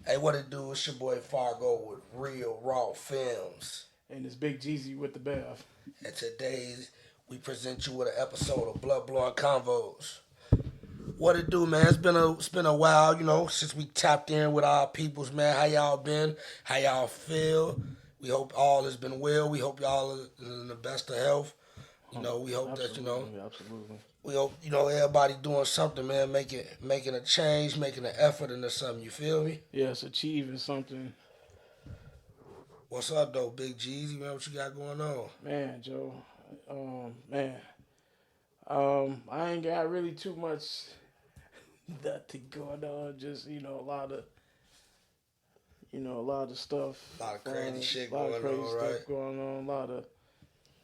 Hey, what it do? It's your boy Fargo with Real Raw Films. And it's Big Jeezy with the Bev. And today we present you with an episode of BluntBlowinConvos. What it do, man? It's been a while, since we tapped in with our peoples, man. How y'all been? How y'all feel? We hope all has been well. We hope y'all are in the best of health. We hope that Absolutely. we hope everybody doing something, man. Making a change, making an effort into something. You feel me? Yes, achieving something. What's up, though, Big Jeezy? Man, what you got going on? Man, Joe. I ain't got really too much nothing going on. Just a lot of stuff. A lot of crazy shit a lot going of crazy on, stuff right? going on. A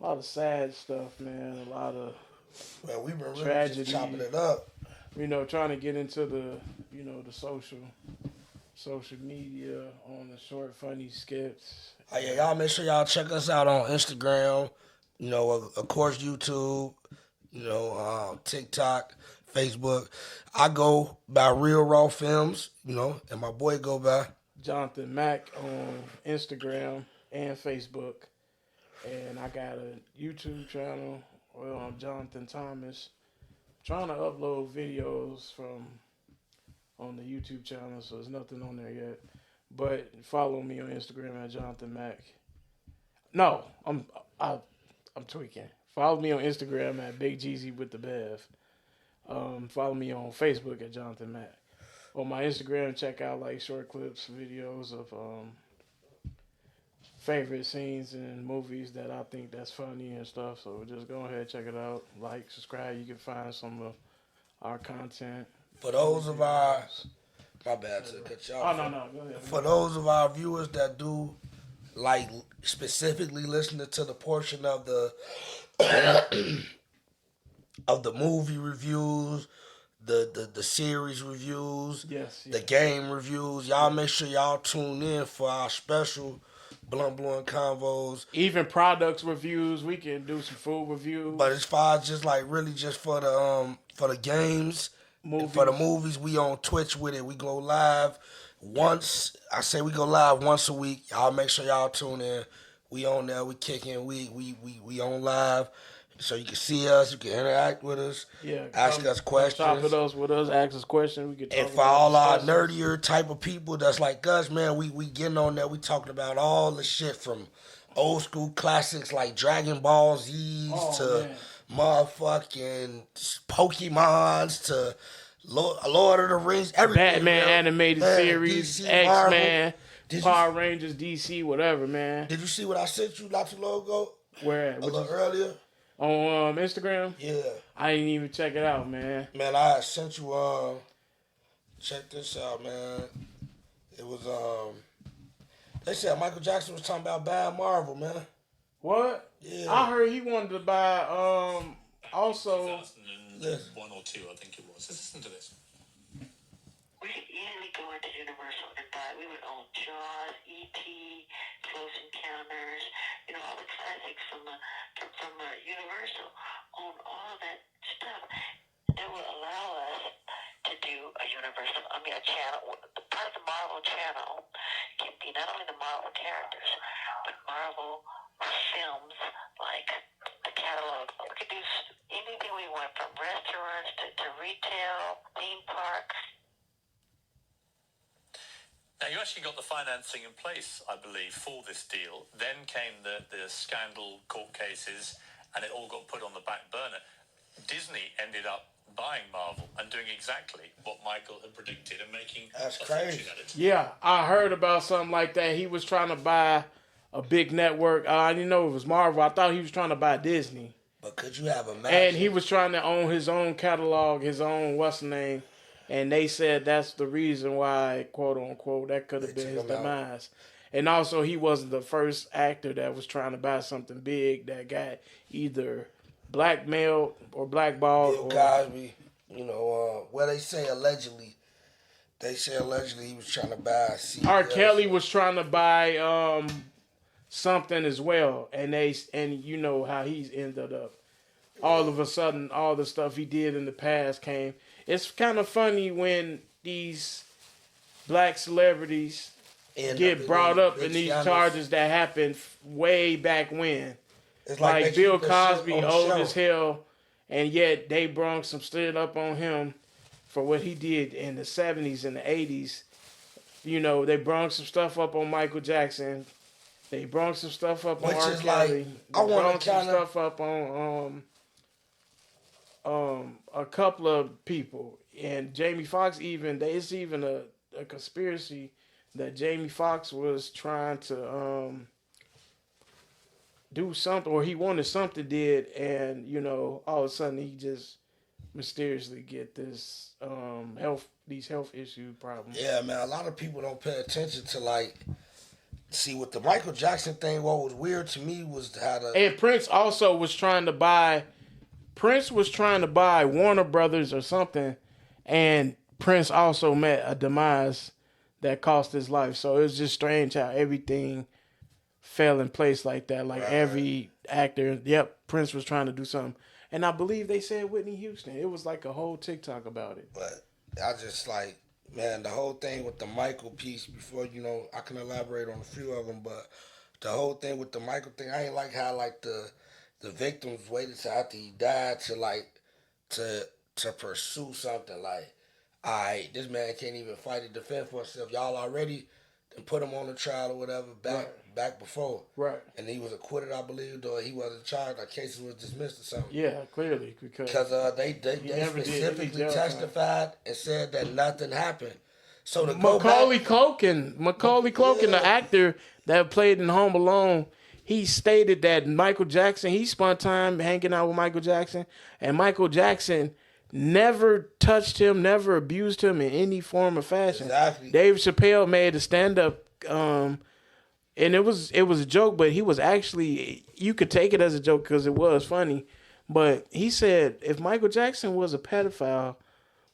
lot of sad stuff, man. A lot of Well, we've been really tragedy. just chopping it up. Trying to get into the social media on the short, funny skits. Oh, yeah, y'all make sure y'all check us out on Instagram, of course, YouTube, TikTok, Facebook. I go by Real Raw Films, and my boy go by Jonathan Mack on Instagram and Facebook. And I got a YouTube channel. Well, I'm Jonathan Thomas. Trying to upload videos from on the YouTube channel, so there's nothing on there yet. But follow me on Instagram at Jonathan Mack. No, I'm tweaking. Follow me on Instagram at bigjeezywitdabev. Follow me on Facebook at Jonathan Mack. On my Instagram, check out like short clips, videos of favorite scenes in movies that I think that's funny and stuff. So just go ahead, check it out. Like, subscribe. You can find some of our content. for those of our, my bad to cut y'all. Oh, no, go ahead. For those of our viewers that do like specifically listening to the portion of the of the movie reviews, the series reviews, Yes. the game reviews, y'all make sure y'all tune in for our special Blunt Blowing Convos. Even products reviews, we can do some food reviews. But as far as just like really just for the games, for the movies, we on Twitch with it. We go live once. I say we go live once a week. Y'all make sure y'all tune in. We on there. We kicking. We on live. So you can see us, you can interact with us, ask us questions. Talk with us, ask us questions. We can talk and for all our nerdier type of people that's like us, man, we getting on there. We talking about all the shit from old school classics like Dragon Ball Z's to motherfucking Pokemons to Lord of the Rings, everything. Batman animated series, DC, X-Men, Power Rangers, DC, whatever, man. Did you see what I sent you not too long ago? Where at? A little earlier. On Instagram? Yeah. I didn't even check it out, man. Man, I sent you, check this out, man. It was, they said Michael Jackson was talking about buying Marvel, man. What? Yeah. I heard he wanted to buy, also. 2001 or 2, I think it was. Let's listen to this. We could easily go into Universal and buy. We would own Jaws, E.T., Close Encounters, all the classics from Universal. Own all of that stuff. That will allow us to do a channel. Part of the Marvel channel can be not only the Marvel characters, but Marvel films like the catalog. We could do anything we want, from restaurants to retail, theme parks. Now, you actually got the financing in place, I believe, for this deal. Then came the scandal court cases, and it all got put on the back burner. Disney ended up buying Marvel and doing exactly what Michael had predicted and making a fortune at it. Yeah, I heard about something like that. He was trying to buy a big network. I didn't know it was Marvel. I thought he was trying to buy Disney. But could you have a match? And he was trying to own his own catalog, his own what's the name. And they said that's the reason why, quote unquote, that could have been his demise. And also, he wasn't the first actor that was trying to buy something big that got either blackmailed or blackballed. Bill Cosby, well, they say allegedly. They say allegedly he was trying to buy CBS. R. Kelly was trying to buy something as well, and you know how he's ended up. All of a sudden, all the stuff he did in the past came. It's kind of funny when these black celebrities get brought up in these charges that happened way back when. It's like Bill Cosby, old as hell, and yet they brought some shit up on him for what he did in the 70s and the 80s. You know, they brought some stuff up on Michael Jackson. They brought some stuff up on R. Kelly. I want to some stuff up on a couple of people. And Jamie Foxx it's even a conspiracy that Jamie Foxx was trying to do something, or he wanted something did, and you know, all of a sudden he just mysteriously get this these health issue problems. Yeah, man, a lot of people don't pay attention to like see with the Michael Jackson thing. What was weird to me was how and Prince also was trying to buy Warner Brothers or something, and Prince also met a demise that cost his life. So it was just strange how everything fell in place like that. Like every actor, Prince was trying to do something. And I believe they said Whitney Houston. It was like a whole TikTok about it. But I just like, man, the whole thing with the Michael piece, before, you know, I can elaborate on a few of them, but the whole thing with the Michael thing, I ain't like how like the victims waited till after he died to like, to pursue something like, all right, this man can't even fight and defend for himself. Y'all already put him on the trial or whatever back before. Right. And he was acquitted, I believe, or he wasn't charged, or cases was dismissed or something. Yeah, clearly. Because they specifically testified and said that nothing happened. So Macaulay Culkin, the actor that played in Home Alone, he stated that Michael Jackson, he spent time hanging out with Michael Jackson, and Michael Jackson never touched him, never abused him in any form or fashion. Exactly. Dave Chappelle made a stand-up, and it was a joke, but he was actually, you could take it as a joke because it was funny, but he said if Michael Jackson was a pedophile,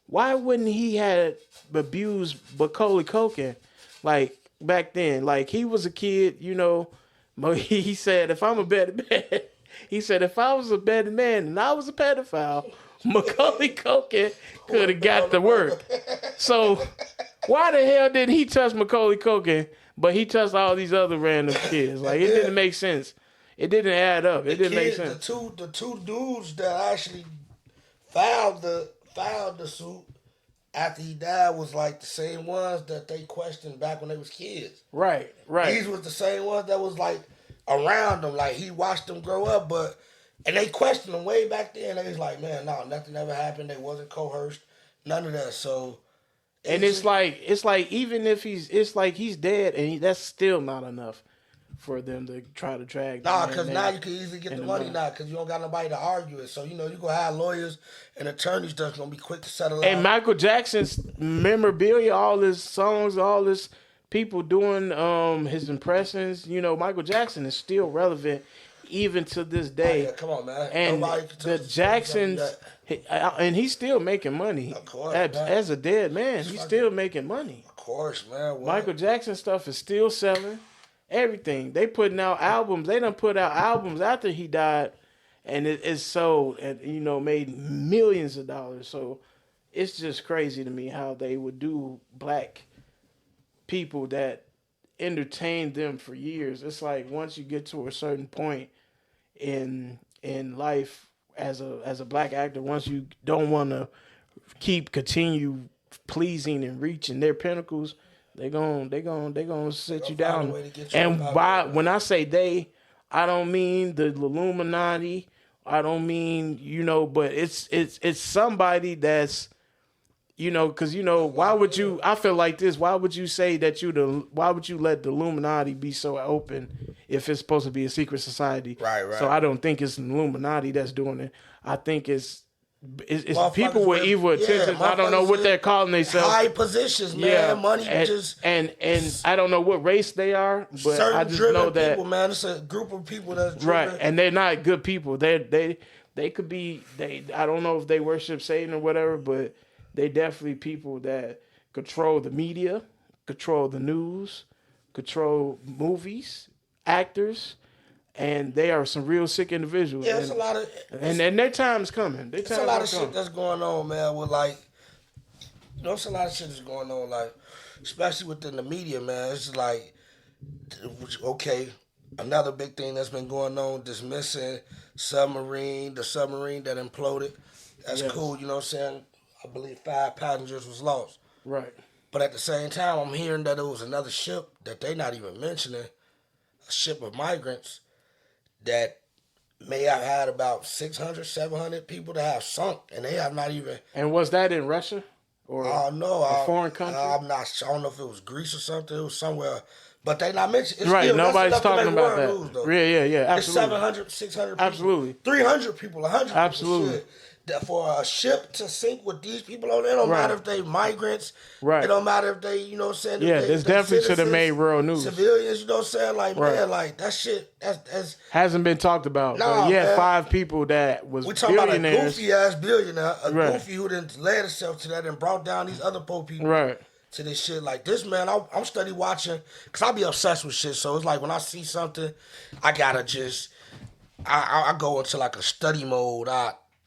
why wouldn't he have abused Macaulay Culkin like back then? Like he was a kid, you know. He said if I'm a better man, he said if I was a better man and I was a pedophile, Macaulay Culkin could have got to work. So why the hell didn't he touch Macaulay Culkin, but he touched all these other random kids? Like it didn't make sense. It didn't add up. It didn't make sense. The two dudes that actually filed the suit after he died was like the same ones that they questioned back when they was kids. Right. These was the same ones that was like around them, like he watched them grow up, and they questioned them way back then. They was like, man, no, nothing ever happened. They wasn't coerced, none of that. So, and it's like even if he's dead, and that's still not enough for them to try to drag. Nah, because now you can easily get the money now because you don't got nobody to argue it. So you know you gonna have lawyers and attorneys that's gonna be quick to settle it. And Michael Jackson's memorabilia, all his songs, all his people doing his impressions. You know, Michael Jackson is still relevant even to this day. Oh, yeah, come on, man. And the Jacksons, and he's still making money. Of course, as a dead man, he's still making money. Of course, man. What? Michael Jackson stuff is still selling. Everything. They putting out albums. They done put out albums after he died, and it's sold and, you know, made millions of dollars. So it's just crazy to me how they would do black people that entertained them for years. It's like once you get to a certain point in life as a black actor, once you don't want to continue pleasing and reaching their pinnacles, they gonna sit you down. And when I say they, I don't mean the Illuminati. I don't mean, you know, but it's somebody that's, you know, because, you know, why would you? I feel like this. Why would you say that why would you let the Illuminati be so open if it's supposed to be a secret society? Right. So I don't think it's an Illuminati that's doing it. I think it's people with evil intentions. I don't know what they're calling themselves. High positions, man. Yeah, money and I don't know what race they are, but I just know that people, man, it's a group of people that's driven. Right, and they're not good people. They could be I don't know if they worship Satan or whatever, but they definitely people that control the media, control the news, control movies, actors. And they are some real sick individuals. Yeah, it's a lot of... And their time's coming. It's a lot of shit that's going on, man, with like... You know, it's a lot of shit that's going on, like... especially within the media, man. It's like, okay, another big thing that's been going on, dismissing the submarine that imploded. That's cool, you know what I'm saying? I believe 5 passengers was lost. Right. But at the same time, I'm hearing that it was another ship that they not even mentioning, a ship of migrants that may have had about 600, 700 people that have sunk, and they have not even. And was that in Russia or no, a foreign country? I'm not. I don't know if it was Greece or something. It was somewhere, but they not mentioned. Right. Still, Nobody's talking about that. News, though. Yeah. Absolutely. It's 700, 600 people. Absolutely. 300 people, 100 Absolutely. people. Shit. That for a ship to sink with these people on it, it don't matter if they migrants. Right. It don't matter if they, you know what I'm saying? Yeah, this definitely should have made world news. Civilians, you know what I'm saying? Like, man, like, that shit, that's hasn't been talked about. Nah, but man. 5 people that was we talking about a billionaires. goofy-ass billionaire, a Right. goofy who didn't led himself to that and brought down these other poor people. Right. To this shit. Like this, man, I'm steady watching because I be obsessed with shit. So it's like when I see something, I gotta just I go into like a study mode.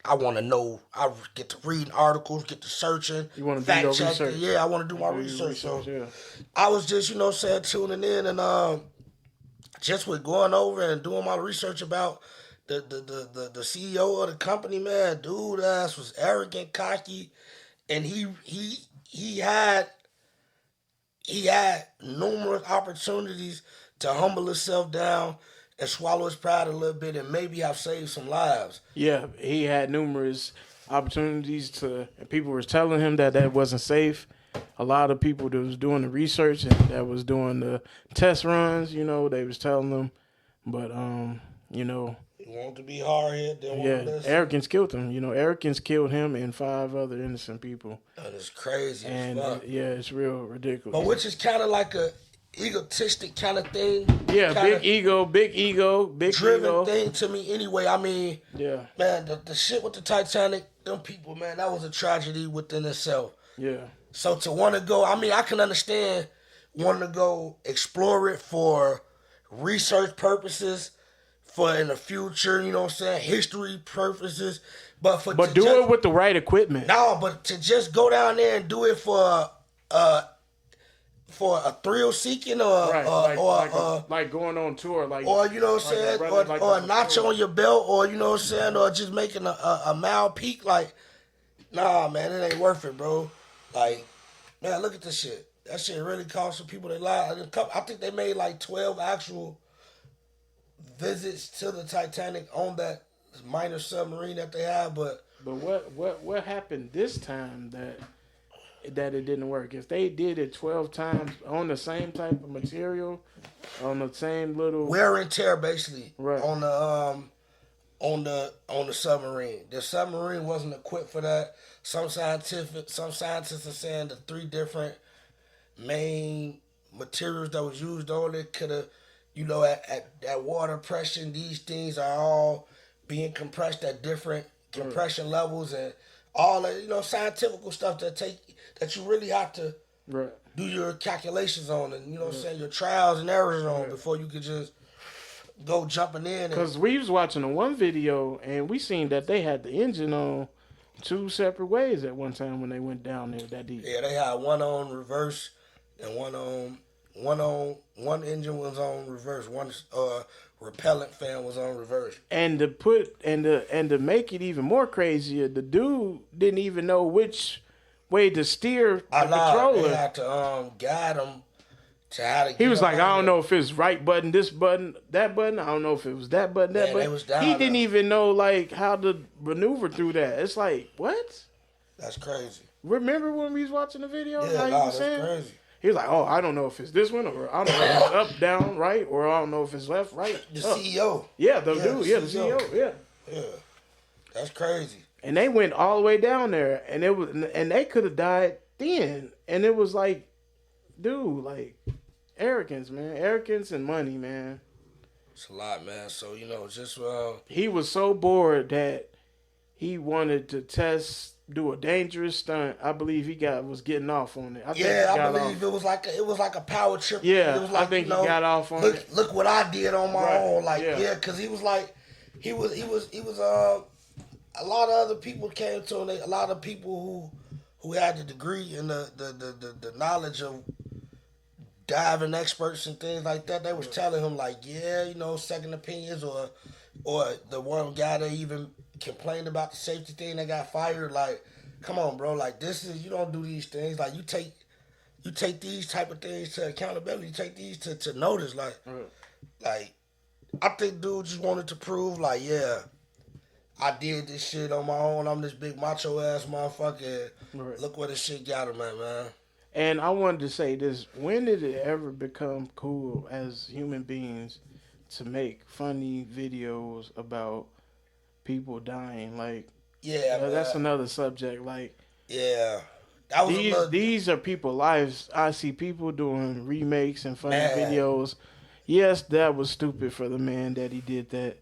I want to know. I get to reading articles, get to searching. You want to do your research? Yeah, I want to do my research. So yeah. I was just, you know what I'm saying, tuning in and just with going over and doing my research about the CEO of the company, man. Dude ass was arrogant, cocky, and he had numerous opportunities to humble himself down and swallow his pride a little bit and maybe have saved some lives. Yeah, he had numerous opportunities to, and people were telling him that wasn't safe. A lot of people that was doing the research and that was doing the test runs, you know, they was telling them. But, you know. He wanted to be hard-headed. Arrogance killed him. You know, arrogance killed him and 5 other innocent people. That is crazy and, as fuck. It's real ridiculous. But which is kind of like a egotistic kind of thing. Yeah, big ego, big driven thing to me anyway. I mean, yeah, man, the shit with the Titanic, them people, man, that was a tragedy within itself. Yeah. So to want to go, I mean, I can understand wanting to go explore it for research purposes, for in the future, you know what I'm saying, history purposes, but do it with the right equipment. No, but to just go down there and do it for a thrill seeking or like going on tour, like, or you know what I'm saying, or a notch on your belt, or you know what I'm saying, or just making a mile peak, like, nah, man, it ain't worth it, bro. Like, man, look at this shit. That shit really cost some people their lives. I think they made like 12 actual visits to the Titanic on that minor submarine that they have, but what happened this time that it didn't work? If they did it 12 times on the same type of material, on the same little wear and tear, basically, right, on the submarine. The submarine wasn't equipped for that. Some scientists are saying the 3 different main materials that was used on it could have, you know, at water pressure, these things are all being compressed at different compression levels and all that, you know, scientific stuff that you really have to do your calculations on and, you know what I'm saying, your trials and errors on before you could just go jumping in. Because we was watching the one video and we seen that they had the engine on 2 separate ways at one time when they went down there that deep. Yeah, they had one on reverse and one engine was on reverse, one repellent fan was on reverse. And to make it even more crazier, the dude didn't even know which way to steer the controller. They had to guide him to how to. He was like, I don't know if it's right button, this button, that button. I don't know if it was that button, that button. He didn't even know like how to maneuver through that. It's like, what? That's crazy. Remember when we was watching the video? Yeah, that's crazy. He was like, oh, I don't know if it's this one, or I don't know if it's up, down, right, or I don't know if it's left, right. The CEO. Yeah, the CEO. Yeah. Yeah. That's crazy. And they went all the way down there, and they could have died then. And it was like, dude, like, arrogance, man. Arrogance and money, man. It's a lot, man. So, you know, just... he was so bored that he wanted to do a dangerous stunt. I believe he was getting off on it. I believe it was like a power trip. Yeah, it was like, I think he got off on it. Look what I did on my own. Like, because he was like, he was a lot of other people came to him. A lot of people who had the degree and the knowledge of diving experts and things like that, they was telling him like, yeah, you know, second opinions or the one guy that even complained about the safety thing that got fired. Like, come on, bro. Like, this is, you don't do these things. Like, you take these type of things to accountability. You take these to notice. Like, I think dude just wanted to prove, like, yeah, I did this shit on my own. I'm this big macho ass motherfucker. Right. Look where this shit got him at, man. And I wanted to say this: when did it ever become cool as human beings to make funny videos about people dying? Like, yeah, that's another subject. Like, yeah. These are people's lives. I see people doing remakes and funny videos. Yes, that was stupid for the man that he did that.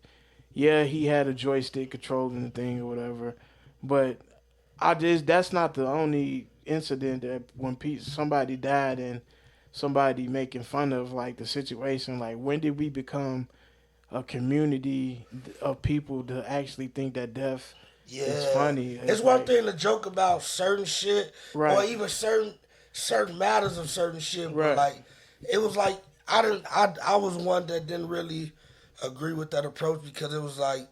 Yeah, he had a joystick controlling the thing or whatever. But that's not the only incident that when somebody died and somebody making fun of like the situation. Like, when did we become a community of people to actually think that death is funny? It's one thing to joke about certain shit, or even certain matters of certain shit. But like, it was like I was one that didn't really agree with that approach because it was like,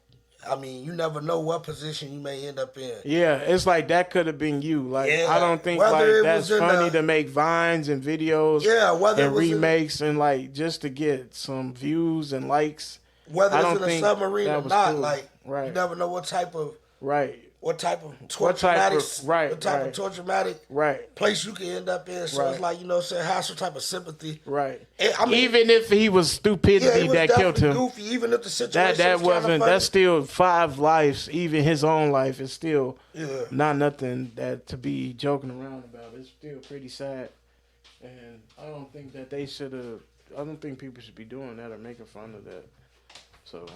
I mean, you never know what position you may end up in. Yeah, it's like that could have been you. Like, I don't think like that's funny to make vines and videos and remakes and like just to get some views and likes. Whether it's in a submarine or not, cool. Like, you never know what type of torture-matic place you can end up in. So it's like, you know, have some type of sympathy. Right. I mean, even if he was stupidity that killed him. Goofy, even if the situation that's still 5 lives. Even his own life is still not nothing that to be joking around about. It's still pretty sad. And I don't think that they should have, I don't think people should be doing that or making fun of that. So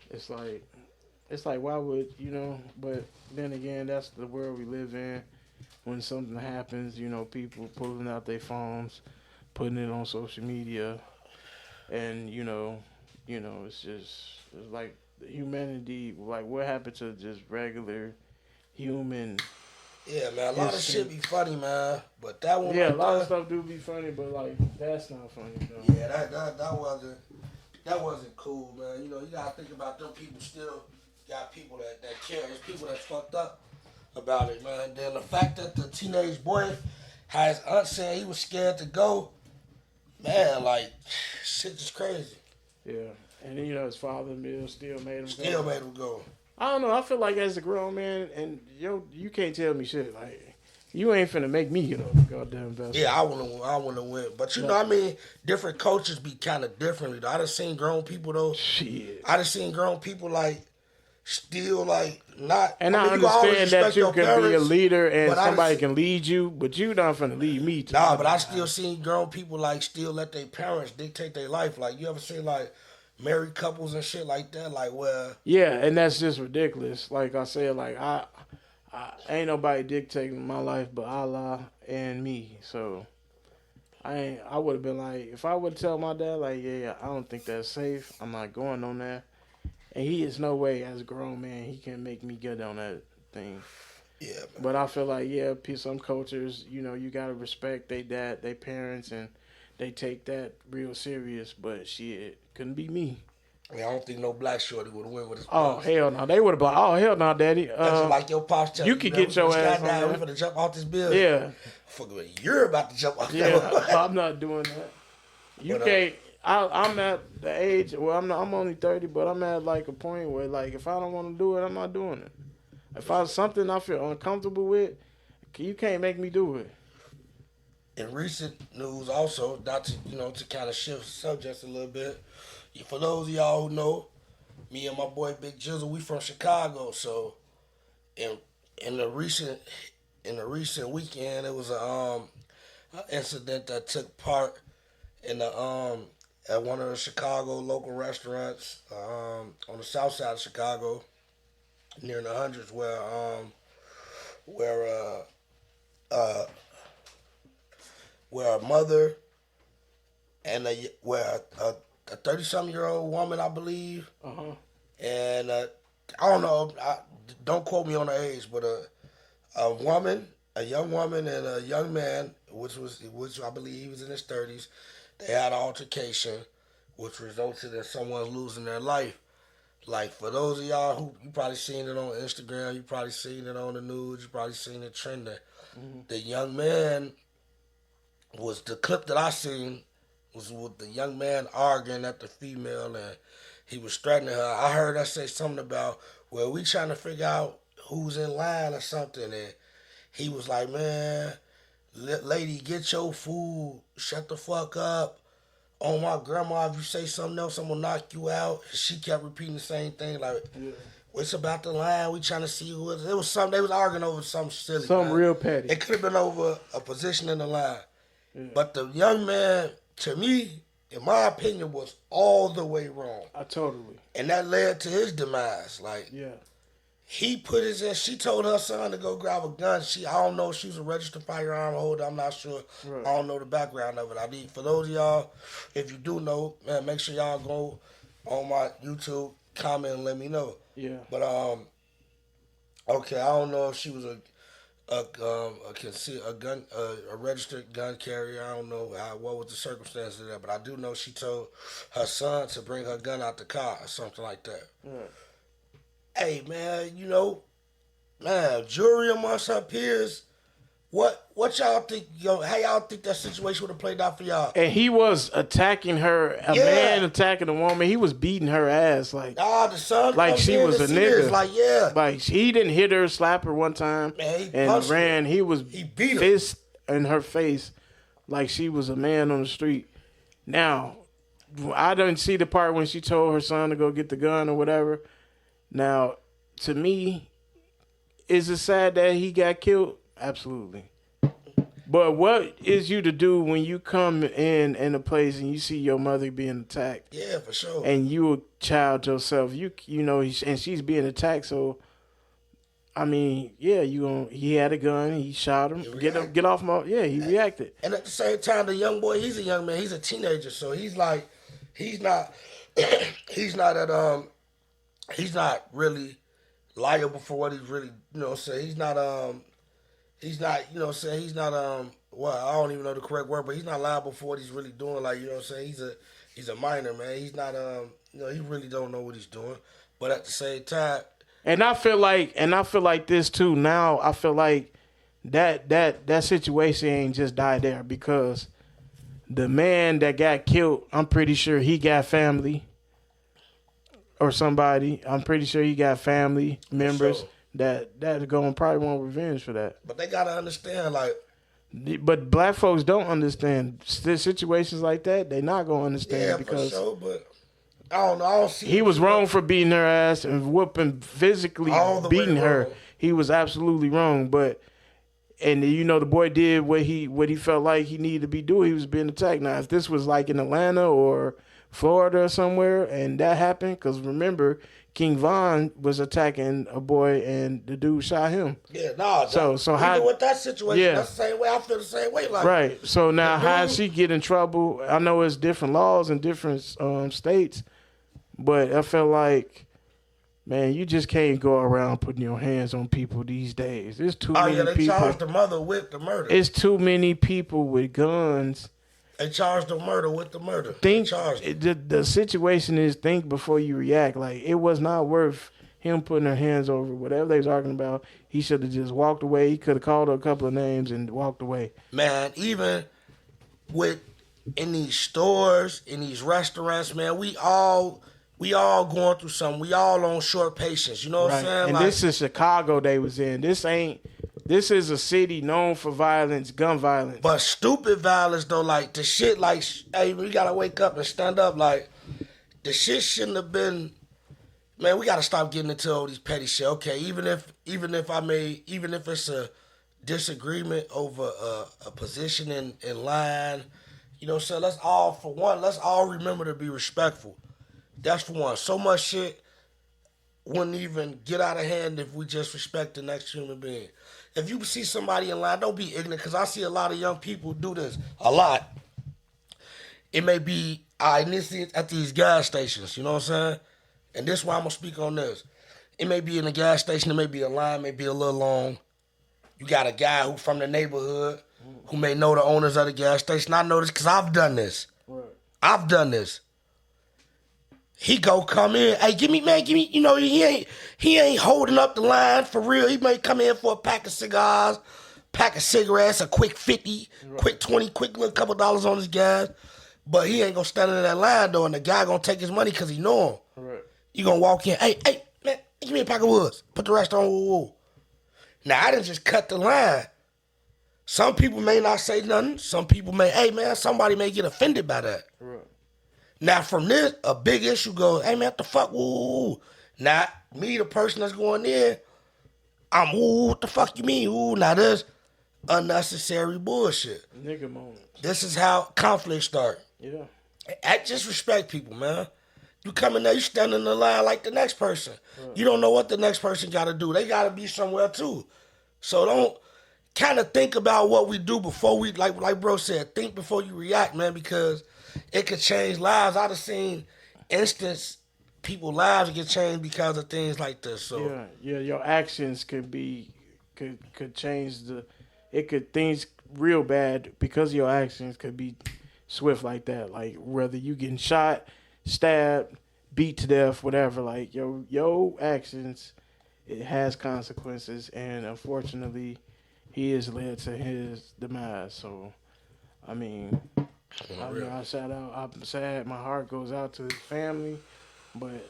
it's like, why would, you know, but then again, that's the world we live in. When something happens, you know, people pulling out their phones, putting it on social media, and, you know, it's like humanity, like what happened to just regular human. Yeah, man, a lot of shit be funny, man, but that one. Yeah, a lot of stuff do be funny, but like, that's not funny, though. Yeah, that wasn't cool, man. You know, you gotta think about them people still. Got people that care. There's people that's fucked up about it, man. Then the fact that the teenage boy has aunt saying he was scared to go, man, like, shit is crazy. Yeah. And then, you know, his father still made him go. I don't know. I feel like as a grown man, and you can't tell me shit. Like, you ain't finna make me, the goddamn best. Yeah, I wanna win. But you know, I mean, different cultures be kind of differently, though. I done seen grown people, though. Shit. I done seen grown people, like, still like not. And I understand that you can be a leader and somebody can lead you, but you not finna lead me. But I still seen grown people like still let their parents dictate their life. Like, you ever seen like married couples and shit like that? Like, where? Yeah, and that's just ridiculous. Like I said, like I ain't nobody dictating my life but Allah and me. So I would have been like, if I would tell my dad like, yeah, I don't think that's safe. I'm not going on there. And he is no way, as a grown man, he can make me get on that thing. Yeah, man. But I feel like, some cultures, you got to respect their dad, their parents, and they take that real serious. But shit, couldn't be me. I mean, I don't think no black shorty would have went with his pops. Oh, hell no. They would have been like, oh, hell no, daddy. That's like your pops telling you could get your ass on that. We're going to jump off this building. Yeah. You're about to jump off that. I'm not doing that. You can't. I'm at the age. Well, I'm only 30, but I'm at like a point where like if I don't want to do it, I'm not doing it. If I something I feel uncomfortable with, you can't make me do it. In recent news, also, not to to kind of shift subjects a little bit. For those of y'all who know, me and my boy Big Jizzle, we from Chicago. So, in the recent weekend, it was an incident that took part in the at one of the Chicago local restaurants on the south side of Chicago, near the hundreds, where a mother and a 30-something-year-old woman, I believe, and I don't know, don't quote me on the age, but a young woman and a young man which I believe he was in his 30s. They had an altercation, which resulted in someone losing their life. Like, for those of y'all who, you probably seen it on Instagram, you probably seen it on the news, you probably seen it trending. The young man the clip that I seen was with the young man arguing at the female, and he was threatening her. I heard her say something about, well, we trying to figure out who's in line or something, and he was like, man, lady, get your food, shut the fuck up. Oh, my grandma, if you say something else, I'm gonna knock you out. She kept repeating the same thing, like, it's about the line, we trying to see who it was. Something, they was arguing over something silly. Something real petty. It could have been over a position in the line. But the young man, to me, in my opinion, was all the way wrong. Totally. And that led to his demise. Like, he put his in. She told her son to go grab a gun. I don't know if she was a registered firearm holder. I'm not sure. Right. I don't know the background of it. For those of y'all, if you do know, man, make sure y'all go on my YouTube, comment, and let me know. Yeah. But okay, I don't know if she was a registered gun carrier. I don't know what was the circumstances of that, but I do know she told her son to bring her gun out the car or something like that. Hey, man, jury amongst her peers. What y'all think? How y'all think that situation would have played out for y'all? And he was attacking her, a man attacking a woman. He was beating her ass like, the son, like she was a nigga. Like, like he didn't hit her, slap her one time, man, he beat fist in her face like she was a man on the street. Now, I didn't see the part when she told her son to go get the gun or whatever. Now, to me, is it sad that he got killed? Absolutely. But what is you to do when you come in a place and you see your mother being attacked? Yeah, for sure. And you a child yourself, and she's being attacked. So, I mean, he had a gun, he shot him. Get off my. Yeah, he reacted. And at the same time, the young boy, he's a young man. He's a teenager, so he's not really liable for what he's really, he's not, well, I don't even know the correct word, but he's not liable for what he's really doing. Like, he's a minor, man. He's not, he really don't know what he's doing. But at the same time. And I feel like this too. Now I feel like that situation ain't just died there, because the man that got killed, I'm pretty sure he got family. Or somebody, I'm pretty sure he got family members that are going probably want revenge for that. But they gotta understand, like. But black folks don't understand situations like that. They not gonna understand because. For sure, but I don't know. I don't see. He was wrong for beating her ass and physically beating her. He was absolutely wrong, and the boy did what he felt like he needed to be doing. He was being attacked. Now, if this was like in Atlanta or Florida or somewhere, and that happened, because remember, King Von was attacking a boy and the dude shot him. So how with that situation? That's the same way. I feel the same way. Like, right. So now, how does she get in trouble? I know it's different laws in different states, but I feel like, man, you just can't go around putting your hands on people these days. There's too many people. They charged the mother with the murder. It's too many people with guns. They charged the murder with the murder. The situation is, think before you react. Like, it was not worth him putting her hands over whatever they was arguing about. He should have just walked away. He could have called her a couple of names and walked away. Man, even in these stores, in these restaurants, man, we all going through something. We all on short patience. You know what I'm saying? And this is Chicago they was in. This is a city known for violence, gun violence. But stupid violence, though, like the shit, like, hey, we gotta wake up and stand up. Like, the shit shouldn't have been. Man, we gotta stop getting into all these petty shit. Okay, even if it's a disagreement over a position in line, so let's all remember to be respectful. That's for one. So much shit wouldn't even get out of hand if we just respect the next human being. If you see somebody in line, don't be ignorant, because I see a lot of young people do this. A lot. It may be at these gas stations, you know what I'm saying? And this is why I'm going to speak on this. It may be in a gas station, it may be a line, may be a little long. You got a guy who from the neighborhood who may know the owners of the gas station. I know this because I've done this. Right. I've done this. He go come in, hey, give me, you know, he ain't holding up the line for real. He may come in for a pack of cigars, pack of cigarettes, a quick 50, quick 20, quick little couple dollars on his gas. But he ain't gonna stand in that line though, and the guy gonna take his money because he know him. Right. You gonna walk in, hey, man, give me a pack of woods. Put the rest on. Woo. Now, I didn't just cut the line. Some people may not say nothing. Some people may, hey, man, somebody may get offended by that. Right. Now, from this, a big issue goes, hey, man, what the fuck, woo. Now, me, the person that's going in, I'm, woo, what the fuck you mean, woo. Now, this unnecessary bullshit. Nigga moments. This is how conflicts start. Yeah. I just respect people, man. You come in there, you stand in the line like the next person. Right. You don't know what the next person got to do. They got to be somewhere, too. So don't kind of think about what we do before we, like bro said, think before you react, man, because it could change lives. I've seen people's lives get changed because of things like this. So yeah, your actions could change things real bad because of your actions could be swift like that. Like whether you getting shot, stabbed, beat to death, whatever. Like your actions, it has consequences, and unfortunately, he has led to his demise. So, I mean, I'm sad. My heart goes out to his family, but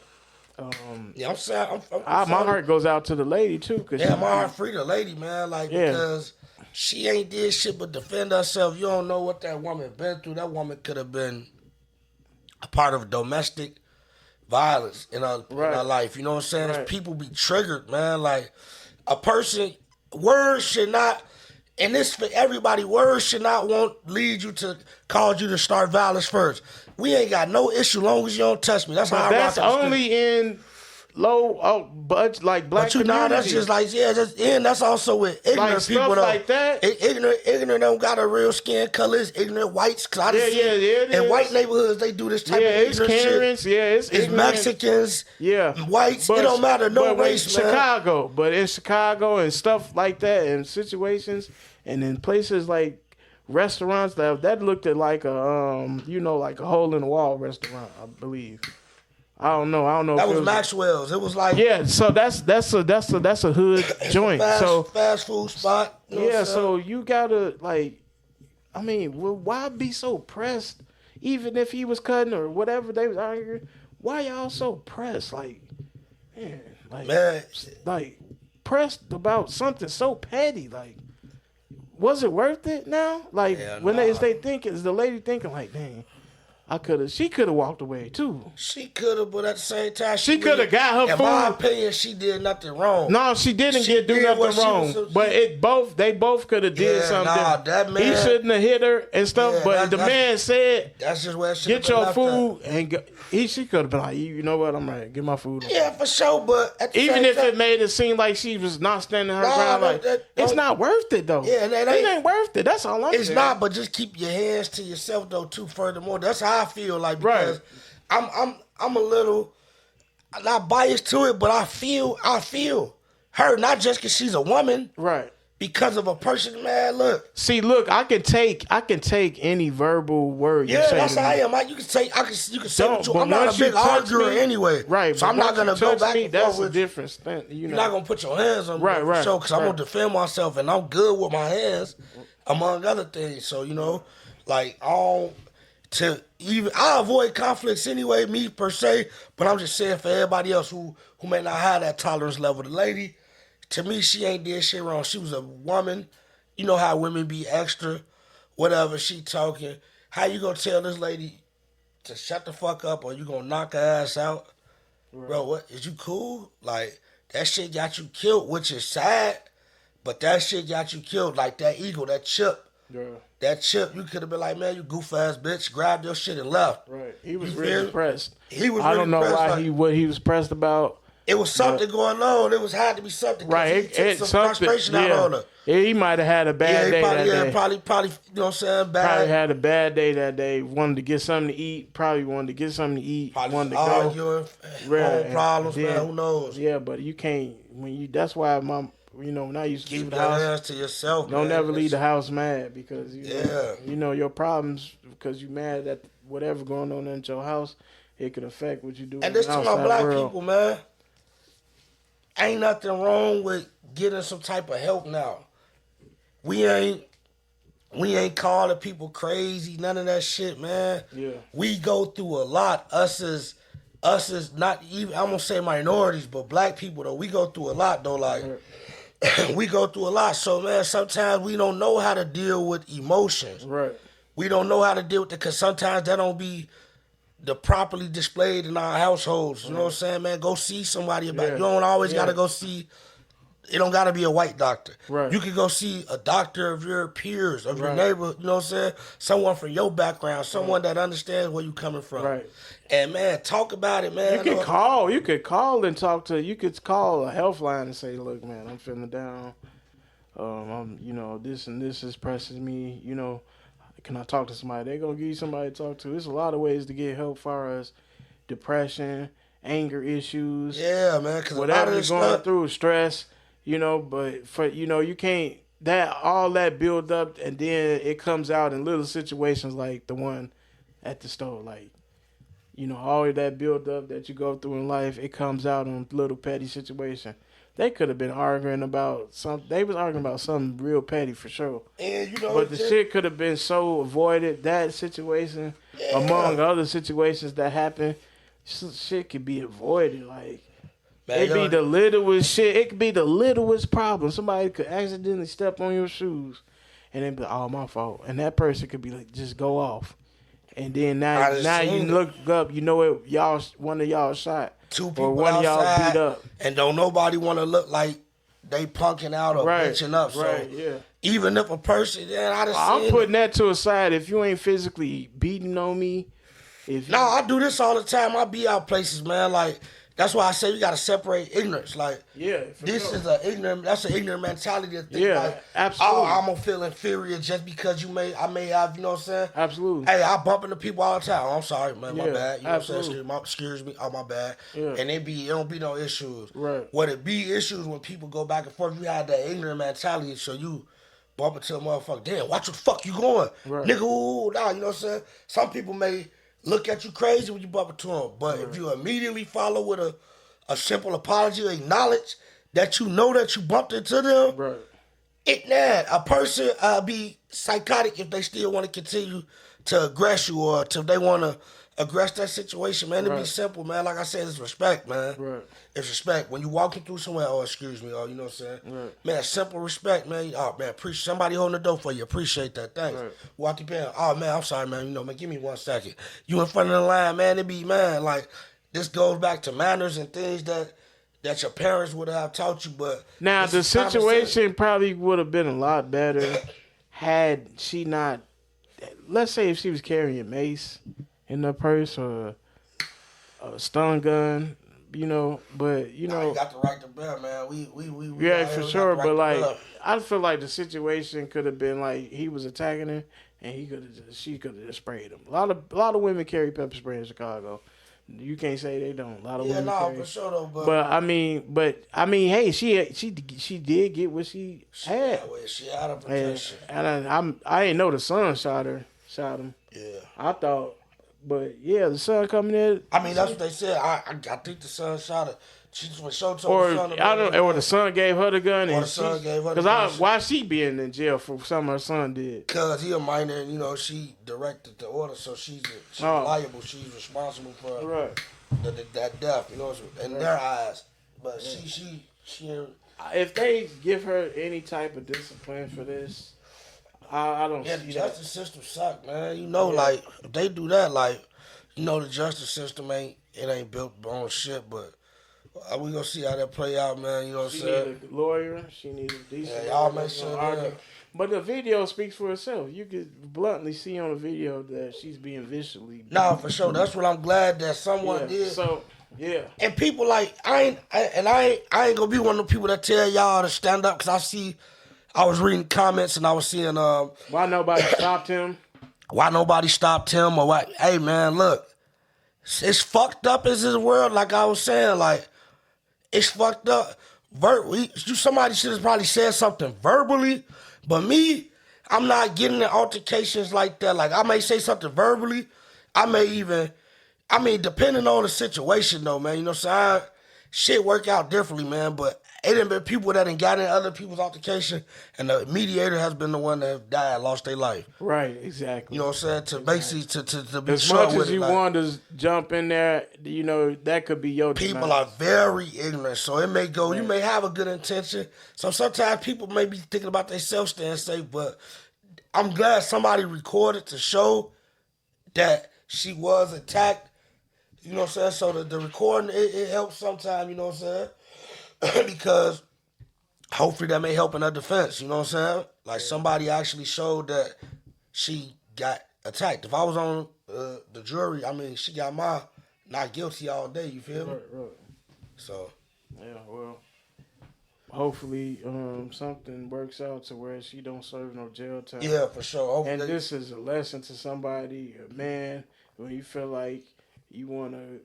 yeah, I'm sad. My heart goes out to the lady too. My heart free the lady, man. Because she ain't did shit but defend herself. You don't know what that woman been through. That woman could have been a part of domestic violence in her life. You know what I'm saying? Right. People be triggered, man. Like a person, words should not. And this for everybody, words should not lead you to cause you to start violence first. We ain't got no issue long as you don't touch me. That's how I rock. That's only in low budget, like black but you know, that's just like, that's also with ignorant like people stuff though. like that. Ignorant don't got a real skin color. It's ignorant whites. Cause I just in white neighborhoods they do this type of ignorant Karens, shit. It's Mexicans. Whites. It don't matter no race, man. But in Chicago and stuff like that, and situations, and in places like restaurants that looked at like a like a hole in the wall restaurant, I believe. I don't know. That was Maxwell's. It was like so that's a hood joint. Fast food spot. You know so you gotta why be so pressed? Even if he was cutting or whatever they was arguing, why y'all so pressed? Like pressed about something so petty. Like, was it worth it now? Like is the lady thinking like, dang. She could have walked away too. She could have, but at the same time, she could have got her food. In my opinion, she did nothing wrong. No, she didn't do nothing wrong. But they both could have did something. That man, he shouldn't have hit her and stuff. Yeah, but the man said, "That's just where get your food." And she could have been like, "You know what? I'm right. Get my food." Yeah, for sure. But at the even if time, it made it seem like she was not standing her ground, like it's not worth it though. Yeah, it ain't worth it. That's all I'm saying. It's not. But just keep your hands to yourself though. Too. Furthermore, that's how I feel. Like because I'm a little not biased to it, but I feel her not just because she's a woman, right? Because of a person, man. Look, I can take any verbal word. Yeah, that's how I am. You can say what you. I'm not a big arguer anyway, right? So I'm not gonna go back and forth that's with a difference. You're not gonna put your hands on me, right? Because I'm gonna defend myself, and I'm good with my hands, among other things. So I avoid conflicts anyway, me per se, but I'm just saying for everybody else who may not have that tolerance level. The lady, to me, she ain't did shit wrong. She was a woman. You know how women be extra, whatever she talking. How you gonna tell this lady to shut the fuck up or you gonna knock her ass out? Right. Bro, what, is you cool? Like, that shit got you killed, which is sad, but that shit got you killed. Like that ego, that chip. Yeah. That chip, you could have been like, man, you goof ass bitch, grabbed your shit and left. Right. He was really pressed. I don't know why what he was pressed about. It was something going on. It had to be something. Right. He took some frustration out on her. He might have had a bad day that day. Probably, you know what I'm saying? Probably had a bad day that day. Wanted to get something to eat. Probably wanted to get something to eat. Probably wanted to arguing, home problems, man. Who knows? Yeah, but you can't. That's why when I used to leave Keep the your house. hands to yourself, Don't man. never leave the house mad because Yeah. your problems because you mad at whatever going on in your house. It could affect what you do. And this to my black world. people, man. Ain't nothing wrong with getting some type of help now. We ain't calling people crazy, none of that shit, man. Yeah. We go through a lot. Us as not even, I'm gonna say minorities, but black people though, we go through a lot though. Like we go through a lot. So man, sometimes we don't know how to deal with emotions. Right. We don't know how to deal with it because sometimes that don't be properly displayed in our households. You know what I'm saying, man? Go see somebody about it. You don't always gotta go see. It don't gotta be a white doctor. Right. You can go see a doctor of your peers, of your neighbor. You know what I'm saying? Someone from your background, someone that understands where you coming from. Right. And man, talk about it, man. You could call. You could call and talk to. You could call a health line and say, "Look, man, I'm feeling down. This and this is pressing me. Can I talk to somebody?" They're gonna give you somebody to talk to. There's a lot of ways to get help, far as depression, anger issues. Yeah, man. Cause whatever you're going through, stress. But for you can't all that build up and then it comes out in little situations like the one at the store, like. All of that build up that you go through in life, it comes out in little petty situation. They could have been arguing about something. They was arguing about something real petty for sure. And but the shit could have been so avoided. That situation, among other situations that happen, shit could be avoided. Like it be the littlest shit. It could be the littlest problem. Somebody could accidentally step on your shoes, and then be like, "Oh, my fault," and that person could be like, just go off. And then now you look up, one of y'all shot. Two people or one outside, of y'all beat up. And don't nobody want to look like they punking out or bitching up. So even if a person, I'm putting that to a side. If you ain't physically beating on me, I do this all the time. I be out places, man. Like that's why I say you gotta separate ignorance. Like this is that's an ignorant mentality to think like, absolutely. Oh, I'm gonna feel inferior just because I may have, you know what I'm saying? Absolutely. Hey, I bump into people all the time. Oh, I'm sorry, man, my bad. You know what I'm saying? Excuse me, my bad. Yeah. And it don't be no issues. Right. What it be issues when people go back and forth, you have that ignorant mentality, so you bump into a motherfucker, damn, watch where the fuck you going. Right. Nigga, you know what I'm saying? Some people may look at you crazy when you bump into them, but if you immediately follow with a simple apology, acknowledge that you know that you bumped into them, a person be psychotic if they still want to continue to aggress you or if they want to aggress that situation, man. It be simple, man. Like I said, it's respect, man. Right. It's respect. When you walking through somewhere, excuse me, you know what I'm saying? Right. Man, simple respect, man. Oh, man, appreciate somebody holding the door for you. Appreciate that. Thanks. Right. Walk in, oh, man, I'm sorry, man. Man, give me 1 second. You in front of the line, man. It be, man, like, this goes back to manners and things that your parents would have taught you, but... Now, the situation probably would have been a lot better had she not... Let's say if she was carrying mace in her purse or a stun gun, but you got the right to bear, man. We for sure. But like, I feel like the situation could have been like he was attacking her, and she could have just sprayed him. A lot of women carry pepper spray in Chicago. You can't say they don't. A lot of women carry. For sure though. But I mean, hey, she did get what she had. She had a protection. And I didn't know the son shot him. Yeah. I thought. But yeah, the son coming in. I mean, that's what they said. I think the son shot her. She just went show or the son gave her the gun. Or the son gave her the gun. Because why she being in jail for something her son did? Because he a minor and, she directed the order, so she's liable. She's responsible for that death, in their eyes. But she if they give her any type of discipline for this, I don't see that. The justice system suck, man. Like, if they do that, like, the justice system ain't built on shit, but we gonna see how that play out, man. You know what I'm saying? She need a lawyer. She need a decent y'all make sure that. But the video speaks for itself. You could bluntly see on the video that she's being viciously. No, for sure. That's what I'm glad that someone did. So, yeah. And people like, I ain't gonna be one of the people that tell y'all to stand up, because I was reading comments and I was seeing why nobody stopped him. Why nobody stopped him or why? Hey man, look, it's fucked up as this world. Like I was saying, like it's fucked up. somebody should have probably said something verbally, but me, I'm not getting in altercations like that. Like, I may say something verbally. Depending on the situation, though, man, you know what I'm saying? Shit work out differently, man, but it done been people that done got in other people's altercation, and the mediator has been the one that have died, lost their life. Right, exactly. You know what I'm saying? Basically, to be as short much with as it, you like, want to jump in there, you know, that could be your people demise. are very ignorant, so it may go. Right. You may have a good intention. So sometimes people may be thinking about themselves staying safe, but I'm glad somebody recorded to show that she was attacked. You know what I'm saying? So the recording, it helps sometimes, you know what I'm saying? Because hopefully that may help in her defense, you know what I'm saying? Like, somebody actually showed that she got attacked. If I was on the jury, she got my not guilty all day, you feel me? Right. So. Yeah, well, hopefully something works out to where she don't serve no jail time. Yeah, for sure. Hopefully. And this is a lesson to somebody, a man, when you feel like you want to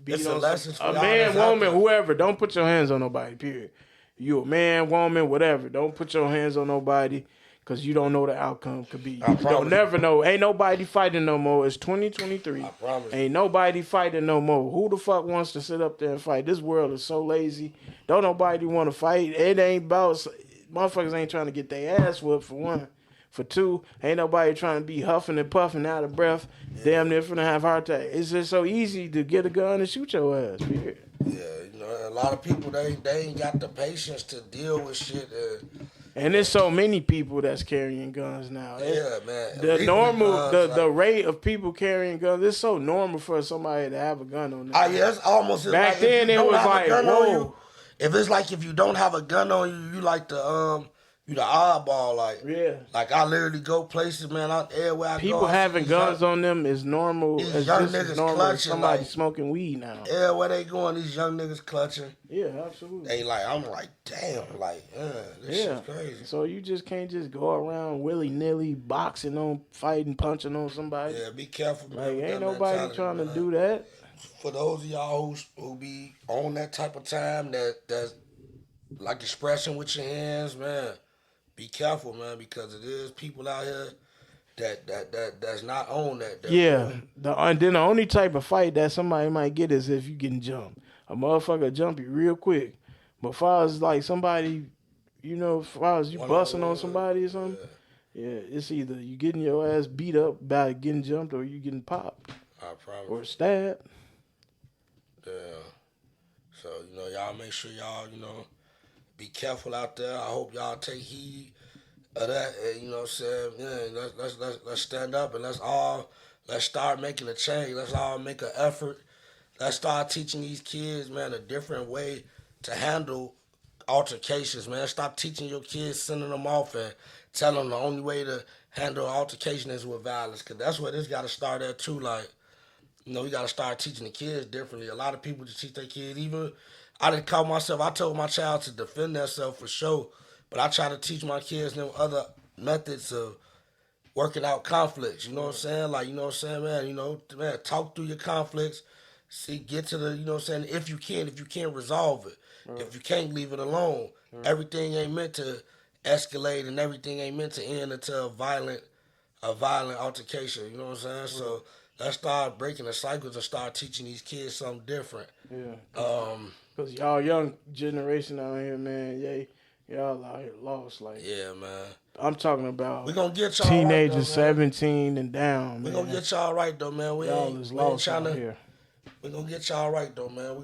beat on a man, woman, whoever. Don't put your hands on nobody, period. You a man, woman, whatever. Don't put your hands on nobody because you don't know the outcome could be. You don't never know. Ain't nobody fighting no more. It's 2023. I promise. Ain't nobody fighting no more. Who the fuck wants to sit up there and fight? This world is so lazy. Don't nobody want to fight. It ain't about... Motherfuckers ain't trying to get their ass whooped, for one. For two, ain't nobody trying to be huffing and puffing out of breath, damn near finna have a heart attack. It's just so easy to get a gun and shoot your ass, period. Yeah, you know, a lot of people, they ain't got the patience to deal with shit. And there's so many people that's carrying guns now. Yeah, man. The rate of people carrying guns, it's so normal for somebody to have a gun on them. Yeah, it's almost back like then. It was like, whoa. If it's like if you don't have a gun on you, you like the you the oddball, like. Yeah. Like, I literally go places, man. Everywhere I go. People having guns on them is normal. These young niggas clutching. Somebody smoking weed now. Everywhere they going, these young niggas clutching. Yeah, absolutely. They like, I'm like, damn, like, this shit's crazy. So you just can't just go around willy-nilly boxing on, fighting, punching on somebody. Yeah, be careful, man. Like, ain't nobody trying to do that. For those of y'all who be on that type of time, that's like expressing with your hands, man. Be careful, man, because it is people out here that's not on that. Yeah, and then the only type of fight that somebody might get is if you getting jumped. A motherfucker jump you real quick. But as far as like somebody, you know, as far as you busting on somebody or something, yeah, it's either you getting your ass beat up by getting jumped or you getting popped. I promise. Or stabbed. Yeah. So, you know, y'all make sure y'all, you know, be careful out there. I hope y'all take heed of that. And, you know what I'm saying? Yeah, let's stand up and let's start making a change. Let's all make an effort. Let's start teaching these kids, man, a different way to handle altercations, man. Stop teaching your kids, sending them off and telling them the only way to handle altercation is with violence. Because that's where this got to start at, too. Like, you know, we got to start teaching the kids differently. A lot of people just teach their kids, even... I told my child to defend themselves for sure, but I try to teach my kids them other methods of working out conflicts. You know what I'm saying? Like, you know what I'm saying, man? You know, man, talk through your conflicts. See, get to the, you know what I'm saying? If you can't resolve it. Right. If you can't leave it alone. Right. Everything ain't meant to escalate and everything ain't meant to end into a violent altercation. You know what I'm saying? Right. So let's start breaking the cycles and start teaching these kids something different. Yeah. Because y'all young generation out here, man, y'all out here lost. Like, yeah, man. I'm talking about we gonna get y'all teenagers, right, though, 17 and down, we gonna get y'all right, though, man. Y'all is lost out here. We gonna get y'all right, though, man.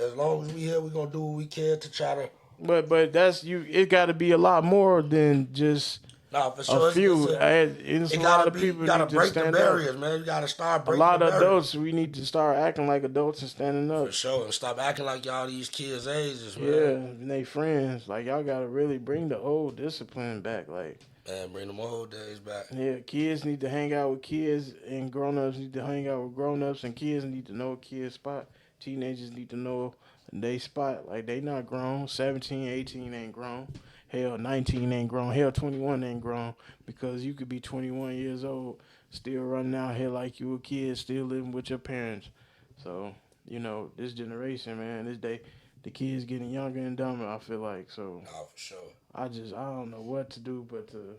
As long as we here, we gonna do what we can to try to... But that's you. It got to be a lot more than just... Nah, for sure. A few. It's a lot of people. You gotta break the barriers, man. You gotta start breaking the barriers. A lot of adults, we need to start acting like adults and standing up. For sure. And stop acting like y'all these kids' ages, man. Yeah, and they friends. Like, y'all gotta really bring the old discipline back. Like, man, bring them old days back. Yeah, kids need to hang out with kids, and grown-ups need to hang out with grown-ups, and kids need to know a kid's spot. Teenagers need to know they spot. Like, they not grown. 17, 18 ain't grown. Hell, 19 ain't grown. Hell, 21 ain't grown. Because you could be 21 years old, still running out here like you a kid, still living with your parents. So, you know, this generation, man, the kids getting younger and dumber. I feel like so. Nah, for sure. I don't know what to do, but to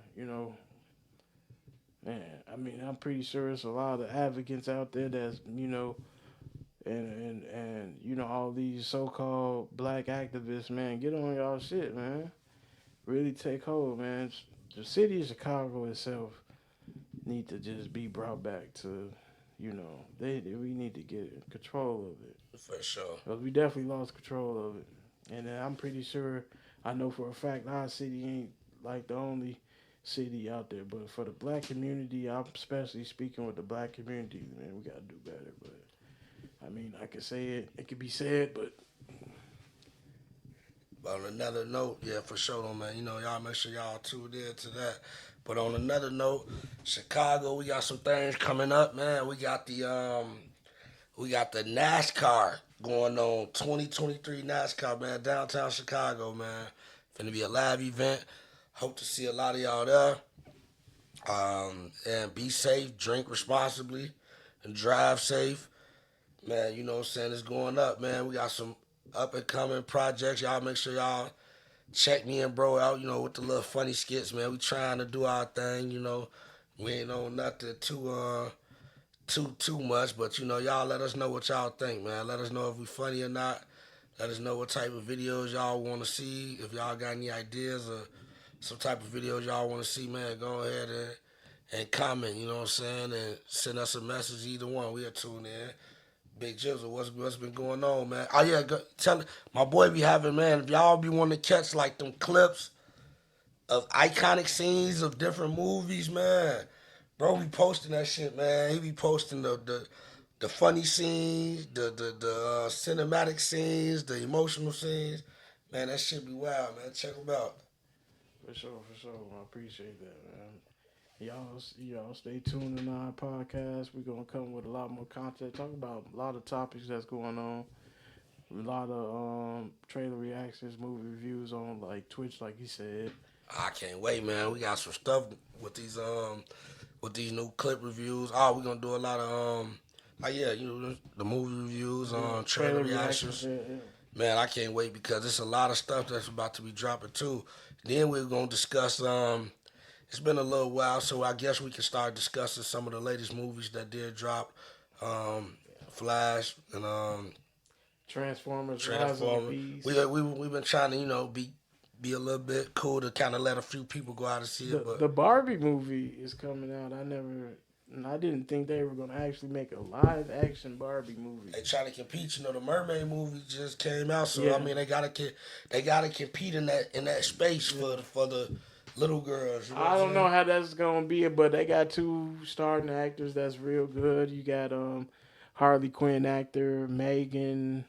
man. I mean, I'm pretty sure it's a lot of advocates out there that's and all these so-called black activists, man. Get on y'all shit, man. Really take hold, man. The city of Chicago itself need to just be brought back to, we need to get control of it. For sure. Because we definitely lost control of it. And I'm pretty sure, I know for a fact, our city ain't like the only city out there. But for the black community, I'm especially speaking with the black community, man, we got to do better. But, I mean, I could say it could be said, but. But on another note, yeah, for sure, though, man. Y'all make sure y'all tuned in to that. But on another note, Chicago, we got some things coming up, man. We got the NASCAR going on, 2023 NASCAR, man, downtown Chicago, man. Finna be a live event. Hope to see a lot of y'all there. And be safe, drink responsibly, and drive safe. Man, you know what I'm saying? It's going up, man. We got some up-and-coming projects. Y'all make sure y'all check me and bro out, with the little funny skits, man. We trying to do our thing, We ain't on nothing too much, but, y'all let us know what y'all think, man. Let us know if we funny or not. Let us know what type of videos y'all want to see. If y'all got any ideas or some type of videos y'all want to see, man, go ahead and comment, you know what I'm saying, and send us a message, either one. We'll tune in. Big Jizzle, what's been going on, man? Oh, yeah, tell my boy be having, man, if y'all be wanting to catch, like, them clips of iconic scenes of different movies, man, bro be posting that shit, man. He be posting the funny scenes, the cinematic scenes, the emotional scenes. Man, that shit be wild, man. Check him out. For sure. I appreciate that, man. Y'all stay tuned in our podcast. We're going to come with a lot more content. Talk about a lot of topics that's going on. A lot of trailer reactions, movie reviews on like Twitch, like he said. I can't wait, man. We got some stuff with these new clip reviews. Oh, we're going to do a lot of the movie reviews, trailer reactions. Yeah. Man, I can't wait because there's a lot of stuff that's about to be dropping too. Then we're going to discuss it's been a little while, so I guess we can start discussing some of the latest movies that did drop. Flash and Transformers. We've been trying to be a little bit cool to kind of let a few people go out and see it. But the Barbie movie is coming out. I didn't think they were gonna actually make a live action Barbie movie. They trying to compete. The Mermaid movie just came out, so yeah. I mean they gotta compete in that space for the little girls. I don't know how that's gonna be, but they got two starting actors that's real good. You got Harley Quinn actor Megan,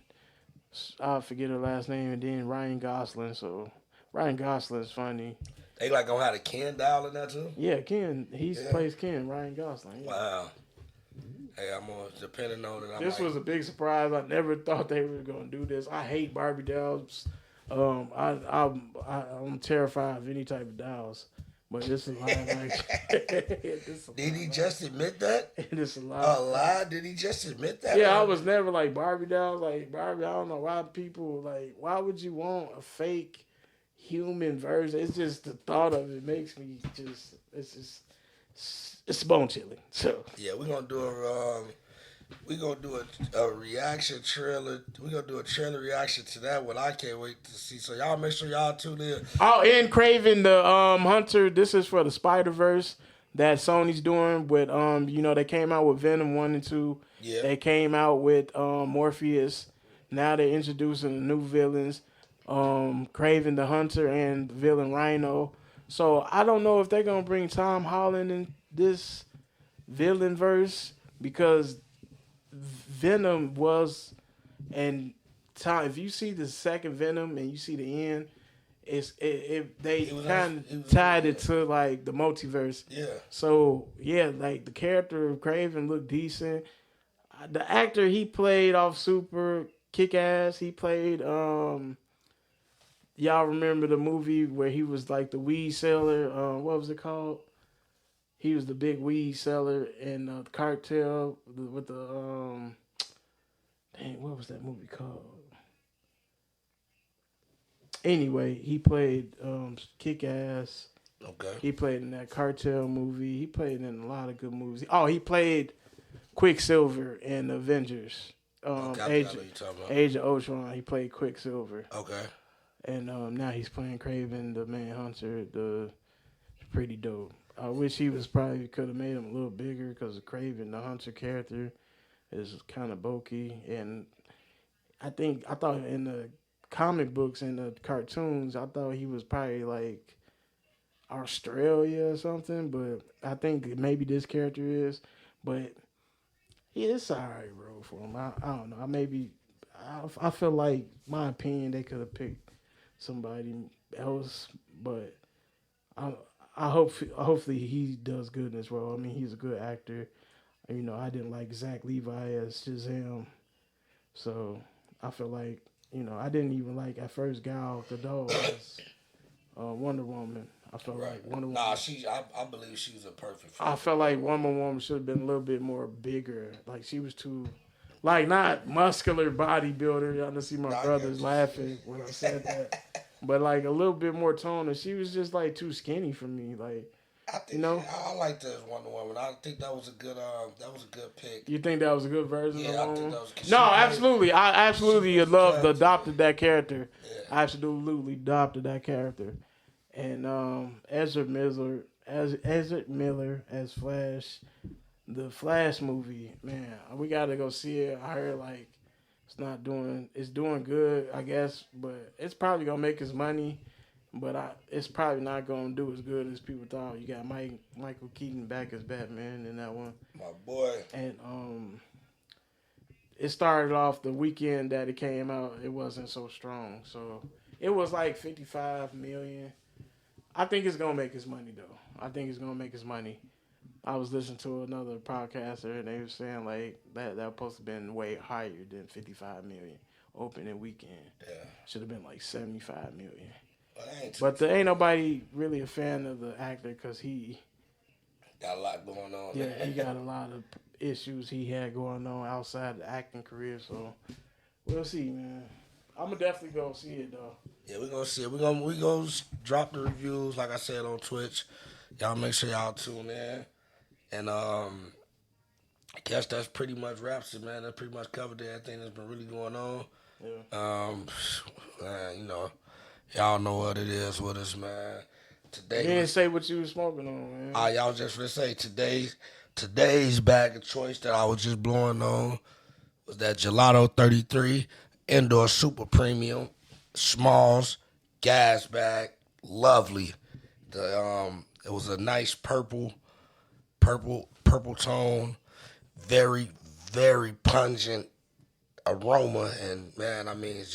I forget her last name, and then Ryan Gosling. So Ryan Gosling's funny. They gonna have a Ken doll in that too? Yeah, Ken. He plays Ken, Ryan Gosling. Yeah. Wow. Hey, I'm depending on it. This was a big surprise. I never thought they were gonna do this. I hate Barbie dolls. I'm terrified of any type of dolls. But it's a live action. Did he just admit that? It's a lie. Did he just admit that? Yeah, I was never like Barbie dolls. Like Barbie, I don't know why people why would you want a fake human version? It's just the thought of it makes me it's bone chilling. So yeah, we're gonna do a reaction trailer. We're gonna do a trailer reaction to that one. I can't wait to see. So y'all make sure y'all tune in. Oh, and Craven the Hunter. This is for the Spider-Verse that Sony's doing with they came out with Venom 1 and 2. Yeah. They came out with Morpheus. Now they're introducing the new villains. Craven the Hunter and the villain Rhino. So I don't know if they're gonna bring Tom Holland in this villain verse because Venom was, and Tom. If you see the second Venom and you see the end, they kind of tied it to like the multiverse. Yeah. So yeah, like the character of Craven looked decent. The actor he played off Super Kick-Ass. He played y'all remember the movie where he was like the weed seller? What was it called? He was the big weed seller in the cartel with the dang, what was that movie called? Anyway, he played Kick-Ass. Okay. He played in that Cartel movie. He played in a lot of good movies. Oh, he played Quicksilver in Avengers. Okay, I know you're talking about. Age of Ultron. He played Quicksilver. Okay. And now he's playing Kraven, the Manhunter. Pretty dope. I wish he was probably could have made him a little bigger because Kraven, the Hunter character, is kind of bulky. And I thought in the comic books and the cartoons, I thought he was probably like Australia or something. But I think maybe this character is. But yeah, it's alright, bro. For him, I don't know. I feel like my opinion they could have picked somebody else, but hopefully he does good in this role. I mean, he's a good actor. You know, I didn't like Zach Levi as Shazam, so I feel like I didn't even like at first Gal Gadot as Wonder Woman. I felt like Wonder Woman. Nah, I believe she was a perfect fit. I felt like Wonder Woman should have been a little bit more bigger. Like she was too, like not muscular bodybuilder. Y'all see my brothers laughing when I said that. But like a little bit more tone, and she was just like too skinny for me. Like, I think I like this Wonder Woman. I think that was a good pick. You think that was a good version of Wonder Woman? I think that was. No, absolutely. I absolutely loved adopted that character. Yeah. I absolutely adopted that character. And Ezra Miller as Flash, the Flash movie, man, we gotta go see it. I heard like it's doing good, I guess, but it's probably gonna make us money, but it's probably not gonna do as good as people thought. You got Michael Keaton back as Batman in that one, my boy, and it started off the weekend that it came out. It wasn't so strong, so it was like 55 million. I think it's gonna make us money though. I think it's gonna make us money. I was listening to another podcaster and they were saying like that was supposed to have been way higher than 55 million opening weekend. Yeah. Should have been like 75 million. But there ain't nobody really a fan of the actor because he got a lot going on. Yeah, he got a lot of issues he had going on outside the acting career. So we'll see, man. I'm gonna definitely go see it though. Yeah, we're gonna see it. We're gonna drop the reviews like I said on Twitch. Y'all make sure y'all tune in. And I guess that's pretty much wraps it, man. That pretty much covered everything that's been really going on. Yeah. Man, y'all know what it is with us, man. Today you didn't say what you was smoking on, man. Y'all was just gonna say today's bag of choice that I was just blowing on was that Gelato 33 Indoor Super Premium Smalls gas bag. Lovely. It was a nice purple tone, very, very pungent aroma, and man, I mean, it's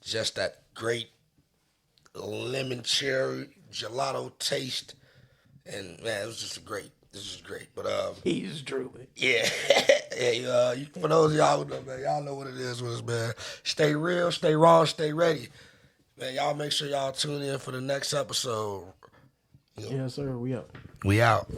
just that great lemon cherry gelato taste, and man, this is great. But he's drooling. Yeah, yeah. For those of y'all who know, man, y'all know what it is with us, man. Stay real, stay raw, stay ready, man. Y'all make sure y'all tune in for the next episode. Yes, sir. We out. We out.